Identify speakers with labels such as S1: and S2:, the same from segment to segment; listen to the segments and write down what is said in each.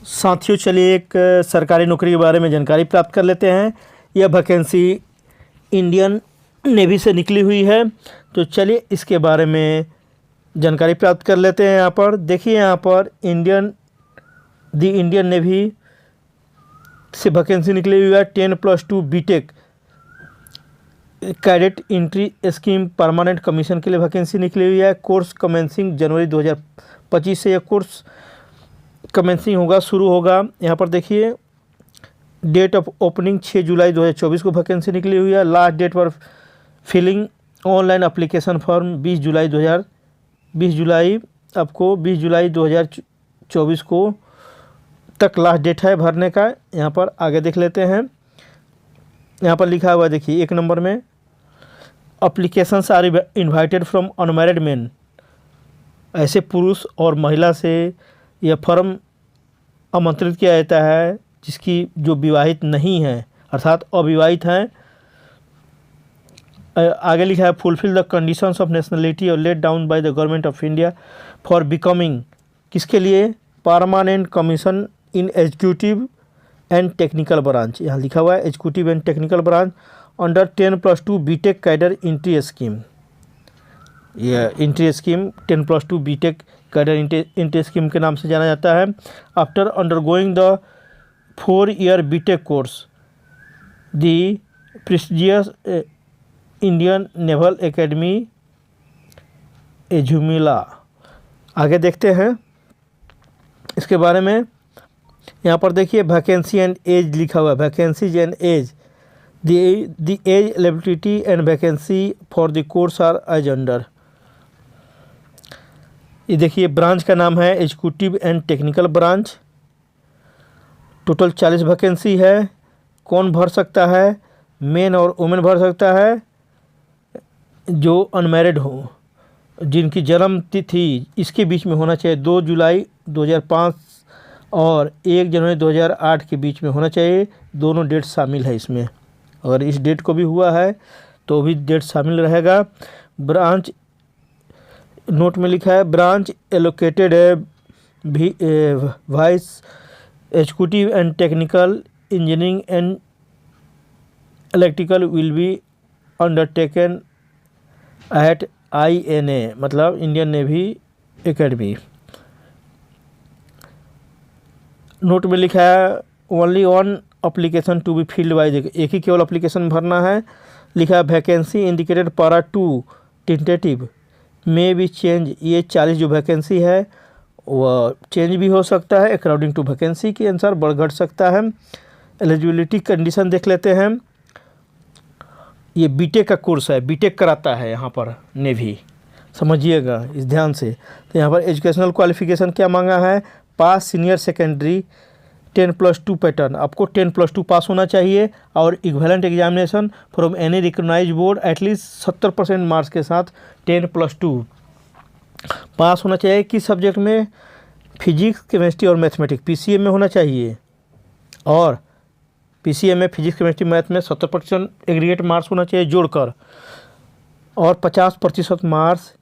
S1: साथियों, चलिए एक सरकारी नौकरी के बारे में जानकारी प्राप्त कर लेते हैं। यह वैकेंसी इंडियन नेवी से निकली हुई है, तो चलिए इसके बारे में जानकारी प्राप्त कर लेते हैं। यहाँ पर देखिए, यहाँ पर इंडियन नेवी से वैकेंसी निकली हुई है। 10+2 BTech cadet entry scheme permanent commission के लिए वैकेंसी निकली हुई है। कोर्स कमेंसिंग जनवरी 2025 से यह कोर्स कमेंसिंग होगा, शुरू होगा। यहाँ पर देखिए, डेट ऑफ ओपनिंग 6 जुलाई 2024 को वैकेंसी निकली हुई है। Last date for filling online application form 20 जुलाई आपको 20 जुलाई 2024 को तक लास्ट डेट है भरने का। यहाँ पर आगे देख लेते हैं। यहाँ पर लिखा हुआ देखिए, 1 नंबर में applications are invited from unmarried men. ऐसे पुरुष और महिला से यह फॉर्म आमंत्रित किया जाता है जिसकी जो विवाहित नहीं है, अर्थात अविवाहित हैं। आगे लिखा है, fulfil the conditions of nationality और let down by the government of India for becoming, किसके लिए, permanent commission in executive and technical branch. यहाँ लिखा हुआ है executive and technical branch under 10+2 BTech cadet entry scheme. यह entry scheme 10+2 BTech cadet entry scheme के नाम से जाना जाता है। After undergoing the 4-year BTech course the prestigious Indian Naval Academy Ezhimala. आगे देखते हैं इसके बारे में। यहाँ पर देखिए, वैकेंसी एंड एज लिखा हुआ है, vacancies and age. The age eligibility and vacancy for the course are as under. ये देखिए, ब्रांच का नाम है executive and technical branch. Total 40 vacancy है। कौन भर सकता है, मेन और वुमेन भर सकता है जो अनमैरिड हो, जिनकी जन्म तिथि इसके बीच में होना चाहिए 2 जुलाई 2005 और 1 जनवरी 2008 के बीच में होना चाहिए। दोनों डेट शामिल है इसमें। अगर इस डेट को भी हुआ है तो भी डेट शामिल रहेगा। ब्रांच नोट में लिखा है, ब्रांच एलोकेटेड है wise executive and technical engineering and electrical will be undertaken at INA, मतलब इंडियन नेवी एकेडमी। नोट में लिखा है, only one application to be filled by, एक ही केवल अप्लीकेशन भरना है। लिखा है, वैकेंसी इंडिकेटेड पारा 2 टेंटेटिव में भी चेंज। ये 40 जो वैकेंसी है वह चेंज भी हो सकता है, अकॉर्डिंग टू वैकेंसी के अनुसार बढ़ घट सकता है। एलिजिबिलिटी कंडीशन देख लेते हैं। ये बीटेक का कोर्स है, बीटेक कराता है यहाँ पर नेवी, समझिएगा इस ध्यान से। तो यहाँ पर एजुकेशनल क्वालिफिकेशन क्या मांगा है, पास सीनियर सेकेंडरी 10+2 पैटर्न, आपको 10+2 पास होना चाहिए और equivalent examination from any recognised board at least 70% marks के साथ 10+2 पास होना चाहिए। किस सब्जेक्ट में, फिजिक्स, केमिस्ट्री और मैथमेटिक्स, PCM में होना चाहिए। और PCM में फिजिक्स, केमिस्ट्री, मैथ में 70% एग्रीगेट मार्क्स होना चाहिए जोड़कर, और 50% मार्क्स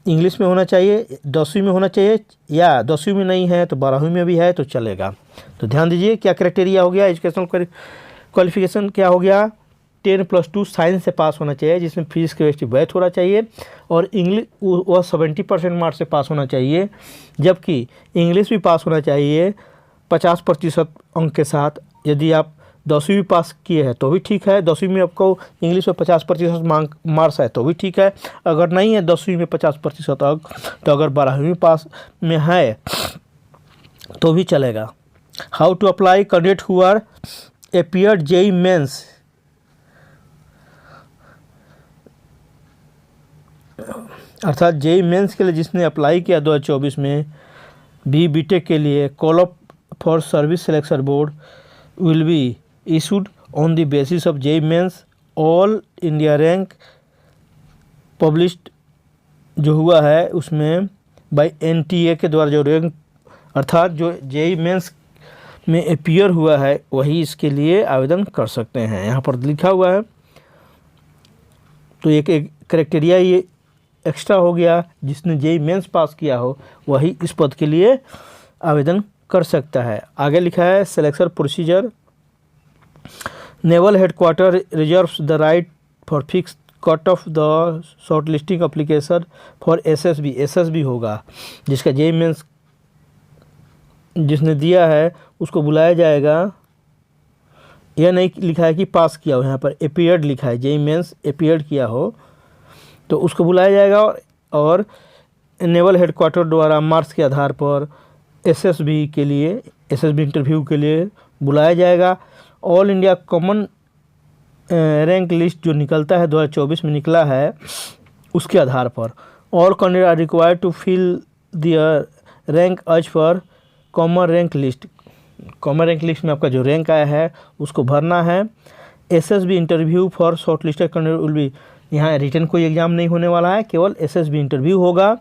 S1: इंग्लिश में होना चाहिए। 10वीं में होना चाहिए, या 10वीं में नहीं है तो 12वीं में भी है तो चलेगा। तो ध्यान दीजिए, क्या क्राइटेरिया हो गया, एजुकेशनल क्वालिफिकेशन क्या हो गया, 10+2 साइंस से पास होना चाहिए, जिसमें फिजिक्स, केमिस्ट्री, मैथ होना चाहिए, और इंग्लिश वह 70% मार्क्स से पास होना चाहिए, जबकि इंग्लिश भी पास होना चाहिए 50% अंक के साथ। यदि आप 10वीं भी पास किए हैं तो भी ठीक है, 10वीं में आपको इंग्लिश में 50% मार्क्स है तो भी ठीक है। अगर नहीं है 10वीं में 50% अंक, तो अगर 12वीं पास में है तो भी चलेगा। How to apply, candidate who are appeared JEE mains, अर्थात JEE मेंस के लिए जिसने अप्लाई किया 2024 में बीटेक के लिए, call up for service selection board will be issued on the basis of JEE mains all India rank published जो हुआ है उसमें बाय NTA के द्वारा जो रैंक, अर्थात जो JEE मेंस में अपीयर हुआ है वही इसके लिए आवेदन कर सकते हैं। यहाँ पर लिखा हुआ है। तो एक क्राइटेरिया ये एक्स्ट्रा हो गया, जिसने JEE मेंस पास किया हो वही इस पद के लिए आवेदन कर सकता है। आगे लिखा है selection procedure, naval headquarter reserves the right for fix cut off the short listing application for SSB. SSB होगा जिसका जेईई मेंस जिसने दिया है उसको बुलाया जाएगा। यह नहीं लिखा है कि पास किया हो, यहाँ पर अपीयर्ड लिखा है, जेईई मेंस अपीयर्ड किया हो तो उसको बुलाया जाएगा। और नेवल हेडक्वार्टर द्वारा मार्क्स के आधार पर एसएसबी के लिए, एसएसबी इंटरव्यू के लिए बुलाया जाएगा। All India common rank list जो निकलता है 2024 में निकला है उसके आधार पर all candidate are required to fill their rank as per common rank list. Common rank list में आपका जो रैंक आया है उसको भरना है। SSB interview for short listed candidate will be, यहाँ रिटर्न कोई एग्जाम नहीं होने वाला है, केवल एसएसबी इंटरव्यू होगा।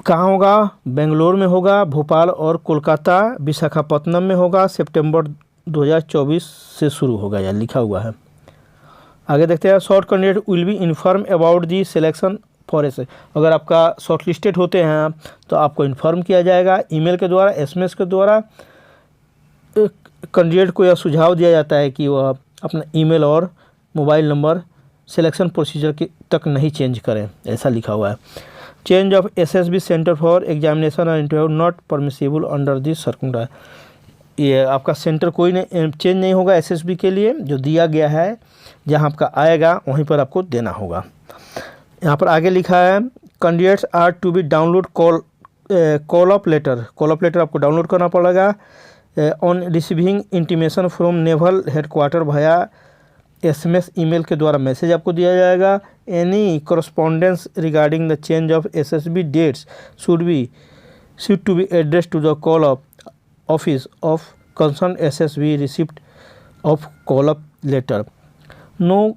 S1: कहाँ होगा? बेंगलोर में होगा, भोपाल और कोलकाता, विशाखापट्टनम में होगा। सितंबर 2024 से शुरू होगा, यहाँ लिखा हुआ है। आगे देखते हैं, short candidate will be inform about the selection for S. अगर आपका शॉर्ट लिस्टेड होते हैं तो आपको इन्फॉर्म किया जाएगा ईमेल के द्वारा, एसएमएस के द्वारा। कैंडिडेट को यह सुझाव दिया जाता है कि वह अपना ईमेल और मोबाइल नंबर सिलेक्शन प्रोसीजर के तक नहीं चेंज करें, ऐसा लिखा हुआ है। Change of SSB centre for examination और interview not permissible under this circular. ये आपका सेंटर कोई नहीं चेंज नहीं होगा एसएसबी के लिए, जो दिया गया है जहां आपका आएगा वहीं पर आपको देना होगा। यहाँ पर आगे लिखा है candidates are to be download call of letter. Call of letter आपको डाउनलोड करना पड़ेगा। On receiving intimation from naval headquarters via SMS email के द्वारा मैसेज आपको दिया जाएगा। Any correspondence regarding the change of SSB dates should to be addressed to the call of office of concerned SSB receipt of call up letter। No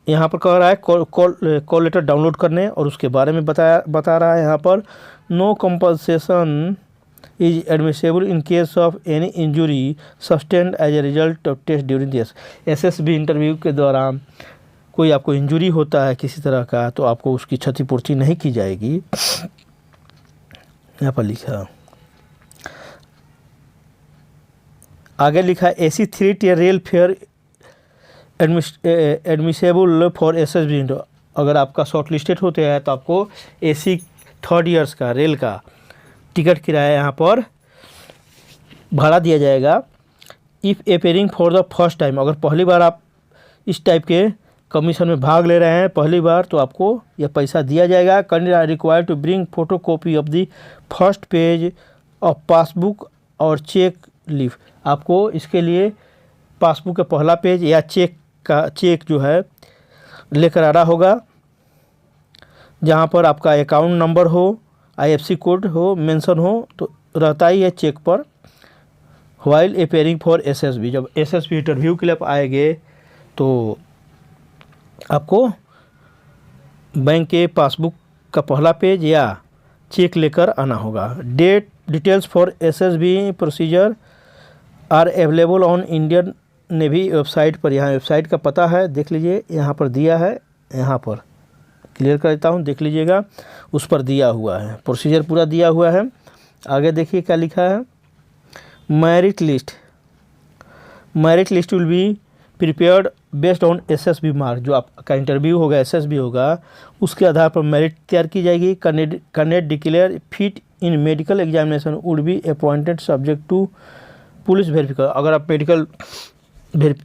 S1: यहाँ पर कह रहा है कॉल लेटर डाउनलोड करने और उसके बारे में बता रहा है यहाँ पर। No compensation is admissible in case of any injury sustained as a result of test during this. SSB interview के दौरान कोई आपको इंजुरी होता है किसी तरह का तो आपको उसकी क्षतिपूर्ति नहीं की जाएगी, यहाँ पर लिखा। आगे लिखा AC 3 tier rail fare admissible for SSB. अगर आपका शॉर्ट लिस्टेड होते हैं तो आपको एसी 3rd ईयर्स का रेल का टिकट किराया यहाँ पर भाड़ा दिया जाएगा। If appearing for the first time, अगर पहली बार आप इस टाइप के कमीशन में भाग ले रहे हैं पहली बार तो आपको यह पैसा दिया जाएगा। Candidate are required to bring photo copy of the first page of passbook और चेक लीफ। आपको इसके लिए पासबुक का पहला पेज या चेक जो है लेकर आना होगा, जहाँ पर आपका अकाउंट नंबर हो, आईएफएससी कोड हो, मेंशन हो तो रहता ही है चेक पर। व्हाइल अपेयरिंग फॉर एसएसबी, जब एसएसबी इंटरव्यू के लिए आप आएंगे तो आपको बैंक के पासबुक का पहला पेज या चेक लेकर आना होगा। Details for SSB procedure are available on Indian navy website पर। यहाँ वेबसाइट का पता है, देख लीजिए, यहाँ पर दिया है, यहाँ पर क्लियर कर देता हूँ, देख लीजिएगा, उस पर दिया हुआ है, प्रोसीजर पूरा दिया हुआ है। आगे देखिए क्या लिखा है, merit list will be prepared based on SSB mark. जो आपका इंटरव्यू होगा एसएसबी होगा उसके आधार पर मेरिट तैयार की जाएगी। Candidate declare fit in medical examination would be appointed subject to police verification. अगर आप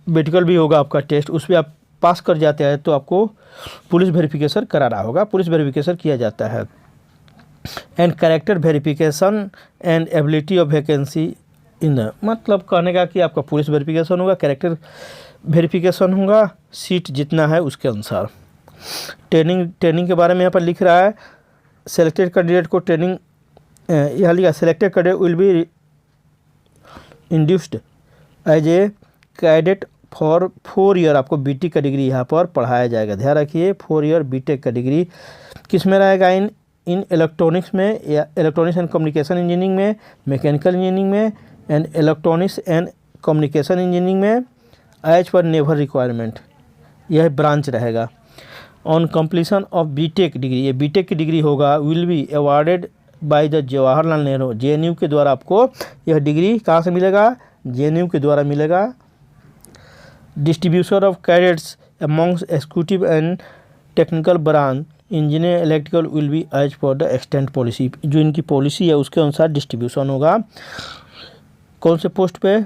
S1: मेडिकल भी होगा आपका टेस्ट, उस पर आप पास कर जाते हैं तो आपको पुलिस वेरिफिकेशन कराना होगा, पुलिस वेरिफिकेशन किया जाता है। And character verification and ability of vacancy in the, मतलब कहने का कि आपका पुलिस वेरिफिकेशन होगा, कैरेक्टर वेरिफिकेशन होगा, सीट जितना है उसके अनुसार। ट्रेनिंग के बारे में यहाँ पर लिख रहा है, सेलेक्टेड कैंडिडेट को ट्रेनिंग, यहाँ लिखा selected candidate will be induced as a cadet for 4 year. आपको बीटेक का डिग्री यहाँ पर पढ़ाया जाएगा, ध्यान रखिए 4 ईयर बीटेक का डिग्री किस में रहेगा, इन इलेक्ट्रॉनिक्स में या इलेक्ट्रॉनिक्स एंड कम्युनिकेशन इंजीनियरिंग में, मैकेनिकल इंजीनियरिंग में and electronics and communication engineering में एज पर नेवल रिक्वायरमेंट, यह ब्रांच रहेगा। On completion of B Tech degree, ये बीटेक की डिग्री होगा, will be awarded by the Jawaharlal Nehru, JNU के द्वारा आपको यह डिग्री कहाँ से मिलेगा, JNU के द्वारा मिलेगा। Distribution of cadets amongst executive and technical branch engineer electrical will be as per the extent policy, जो इनकी पॉलिसी है उसके अनुसार डिस्ट्रीब्यूशन होगा। कौन से पोस्ट पे,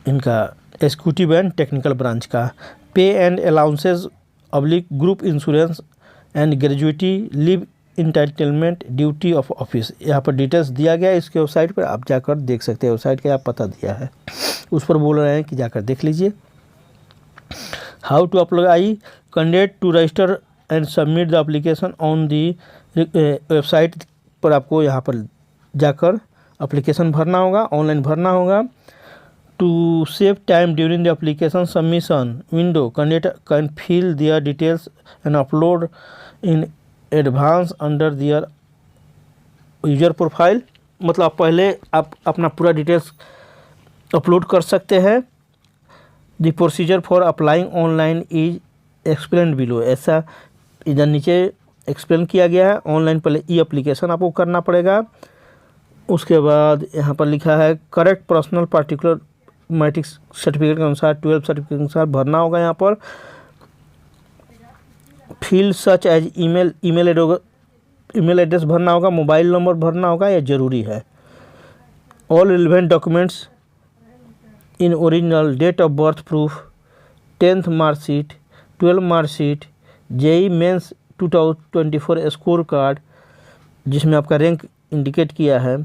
S1: इनका एग्जीक्यूटिव एंड टेक्निकल ब्रांच का। पे and allowances public group insurance and gratuity leave entitlement duty of office, यहाँ पर डिटेल्स दिया गया है। इसके वेबसाइट पर आप जाकर देख सकते हैं, वेबसाइट का आप पता दिया है, उस पर बोल रहे हैं कि जाकर देख लीजिए। How to apply, candidate to register and submit the application on the website पर आपको यहाँ पर जाकर एप्लीकेशन भरना होगा, ऑनलाइन भरना होगा। To save time during the application submission window, candidate can fill their details and upload in advance under their user profile, मतलब पहले आप अपना पूरा डिटेल्स अपलोड कर सकते हैं। The procedure for applying online is explain below, ऐसा इधर नीचे एक्सप्लेन किया गया है। ऑनलाइन पहले ई एप्लीकेशन आपको करना पड़ेगा। उसके बाद यहाँ पर लिखा है correct personal particular matric certificate के अनुसार 12 सर्टिफिकेट के अनुसार भरना होगा। यहाँ पर field such as email address भरना होगा, मोबाइल नंबर भरना होगा, यह जरूरी है। All relevant documents in original, date of birth proof, 10th marksheet, 12 marksheet, JEE mains 2024 score card जिसमें आपका रैंक इंडिकेट किया है,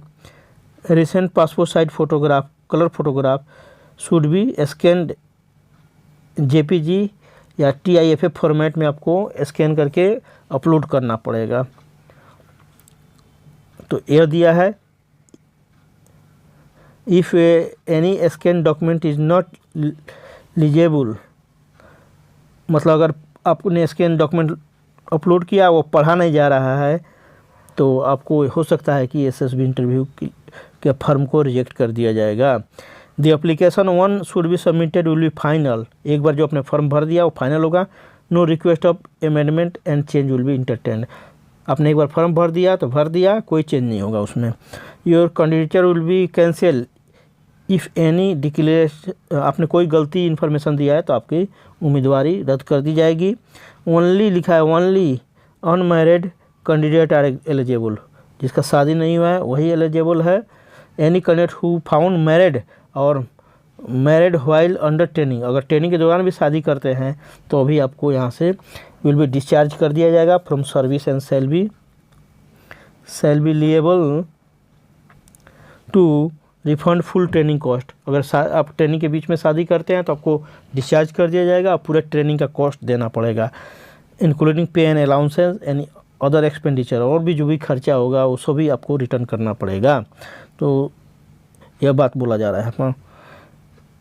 S1: recent passport size photograph, colour photograph should be scanned JPG या TIFF फॉर्मेट में आपको स्कैन करके upload करना पड़ेगा। तो यह दिया है if any scan document is not legible, मतलब अगर आपने स्कैन डॉक्यूमेंट अपलोड किया वो पढ़ा नहीं जा रहा है तो आपको हो सकता है कि SSB इंटरव्यू के फॉर्म को रिजेक्ट कर दिया जाएगा। The application 1 should be submitted will be final, एक बार जो आपने फॉर्म भर दिया वो फाइनल होगा। No request of amendment and change will be entertained, आपने एक बार फॉर्म भर दिया तो भर दिया, कोई चेंज नहीं होगा उसमें। Your candidature will be cancel if any declaration, आपने कोई गलती इन्फॉर्मेशन दिया है तो आपकी उम्मीदवारी रद्द कर दी जाएगी। ओनली लिखा है only unmarried candidate are eligible, जिसका शादी नहीं हुआ है वही एलिजिबल है। Any candidate who found married और मैरिड व्हाइल अंडर ट्रेनिंग, अगर ट्रेनिंग के दौरान भी शादी करते हैं तो अभी आपको यहाँ से विल बी डिस्चार्ज कर दिया जाएगा from service and shall be liable to refund full training cost, अगर आप ट्रेनिंग के बीच में शादी करते हैं तो आपको डिस्चार्ज कर दिया जाएगा और पूरे ट्रेनिंग का कॉस्ट देना पड़ेगा, इंक्लूडिंग पे and allowances and other expenditure, और भी जो भी खर्चा होगा वो सभी आपको रिटर्न करना पड़ेगा। तो यह बात बोला जा रहा है।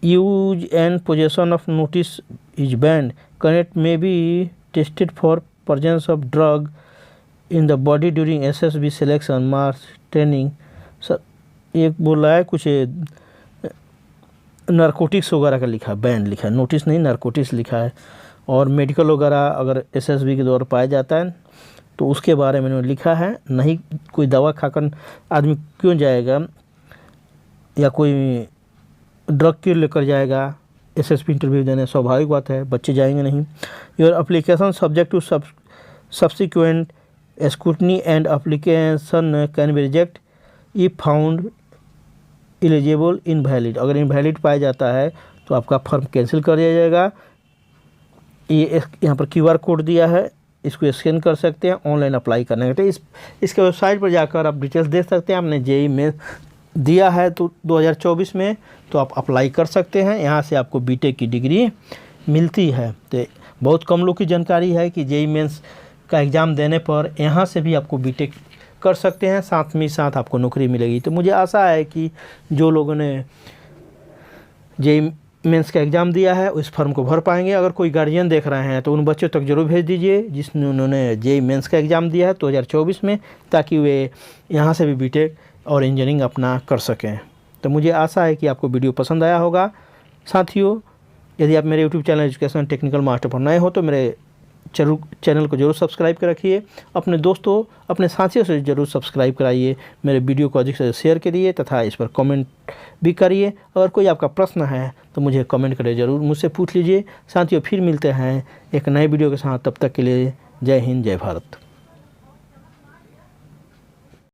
S1: Use and possession of notice is banned, candidate may be tested for presence of drug in the body during SSB selection marks training. Sir एक बोल रहा है कुछ नारकोटिक्स वगैरह का लिखा है, बैंड लिखा है, नोटिस नहीं नारकोटिक्स लिखा है। और मेडिकल वगैरह अगर SSB के द्वारा पाया जाता है तो उसके बारे में लिखा है। नहीं कोई दवा खाकर आदमी क्यों जाएगा या कोई ड्रग क्यों लेकर जाएगा SSB इंटरव्यू देने, स्वाभाविक बात है, बच्चे जाएंगे नहीं। Your application subject to subsequent scrutiny and application can be reject if found eligible invalid, अगर इनवैलिड पाया जाता है तो आपका फॉर्म कैंसिल कर दिया जाएगा। ये यहाँ पर QR कोड दिया है, इसको स्कैन कर सकते हैं ऑनलाइन अप्लाई करने के लिए। इसके वेबसाइट पर जाकर आप डिटेल्स देख सकते हैं। आपने JEE में दिया है तो 2024 में तो आप अप्लाई कर सकते हैं, यहाँ से आपको BTech की डिग्री मिलती है। तो बहुत कम लोग की जानकारी है कि JEE मेंस का एग्ज़ाम देने पर यहाँ से भी आपको BTech कर सकते हैं, साथ में साथ आपको नौकरी मिलेगी। तो मुझे आशा है कि जो लोगों ने JEE मेंस का एग्ज़ाम दिया है इस फॉर्म को भर पाएंगे। अगर कोई गार्जियन देख रहे हैं तो उन बच्चों तक जरूर भेज दीजिए जिसने उन्होंने JEE मेंस का एग्ज़ाम दिया है 2024 में, ताकि वे यहाँ से भी BTech और इंजीनियरिंग अपना कर सकें। तो मुझे आशा है कि आपको वीडियो पसंद आया होगा। साथियों, यदि आप मेरे YouTube channel education technical master पर नए हो तो मेरे चैनल को जरूर सब्सक्राइब कर रखिए। अपने दोस्तों, अपने साथियों से जरूर सब्सक्राइब कराइए। मेरे वीडियो को अधिक से शेयर करिए तथा इस पर कमेंट भी करिए। अगर कोई आपका प्रश्न है तो मुझे कमेंट करिए, ज़रूर मुझसे पूछ लीजिए। साथियों, फिर मिलते हैं एक नए वीडियो के साथ। तब तक के लिए जय हिंद, जय भारत।